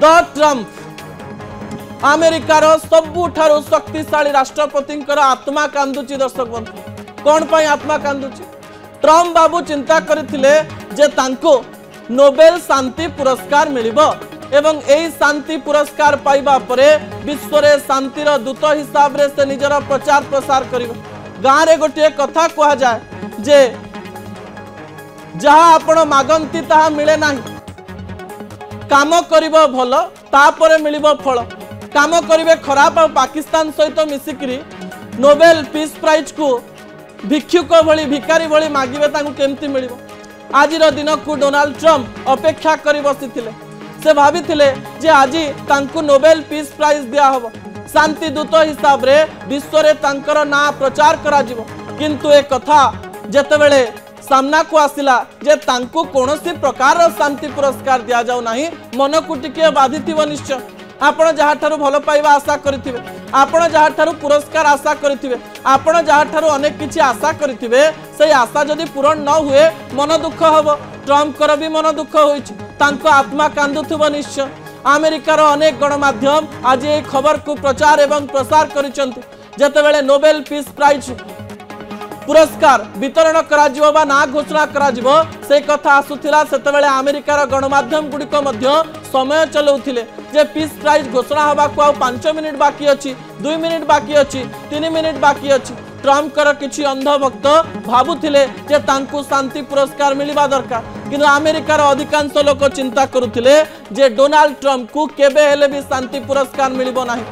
The Trump अमेरिकार सबुठारु शक्तिशाली राष्ट्रपति आत्मा कांदुची। दर्शक बंधु कौन पाई आत्मा कांदुची? ट्रम्प बाबू चिंता करथिले जे तांको नोबेल शांति पुरस्कार मिलिबो एवं एई शांति पुरस्कार पाइबा परे विश्व रे शांतिर दूत हिसाब रे से निजर प्रचार प्रसार करिबो। गाँ रे गोटे कथा कहा जाए जे जहाँ आपण मागंती ताहा मिले नाही, काम करिबो भल तापरे मिलिबो फल। काम करिवे खराब और पाकिस्तान सहित मिसिकरी नोबेल पीस प्राइज को भिक्षुक भली भिकारी भली मागिबे तांको केमती मिलिबो। आजिर दिन को डोनाल्ड ट्रम्प अपेक्षा करी बसिथिले। से भाविथिले जे आजी तांको नोबेल पीस प्राइज दिया हबो, शांति दूत हिसाब रे विश्व रे तांकर ना प्रचार करा जिवो। किंतु ए कथा जेतेबेले सामना को आसिला जे तांको कोनोसी प्रकार शांति पुरस्कार दिया जाऊ नाही, मन को टिके बाधिथिबो निश्चय। आपण जहाँ ठारू भल पाइबा आशा करिथिबे, आपण जहाँ ठारू पुरस्कार आशा करिथिबे, आपण जहाँ ठारू अनेक किछि आशा करिथिबे, से आशा जदि पूरण न हुए मन दुख हबो। ट्रम्प कर भी मन दुख होइछि, तांको आत्मा कांदुथिबो निश्चय। अमेरिकार अनेक गणमाध्यम आज ए खबर को प्रचार एवं प्रसार करिसंति। जेतेबेले नोबेल पीस प्राइज पुरस्कार वितरण कराजिबो बा ना घोषणा कराजिबो से कथा आसुथिला, सेतेबेले अमेरिकार गणमाध्यम गुडिक मध्य समय चलाउथिले जे पीस प्राइज घोषणा हबा को 5 मिनिट बाकी अछि, 2 मिनिट बाकी अछि, 3 मिनिट बाकी अछि। ट्रम्प कर किछि अंधभक्त भाबुथिले जे तांकु शांति पुरस्कार मिलिबा दरकार, किंतु अमेरिकार अधिकांश लोक चिंता करुथिले जे डोनाल्ड ट्रम्प को केबे हेले भी शांति पुरस्कार मिलिबो नाही।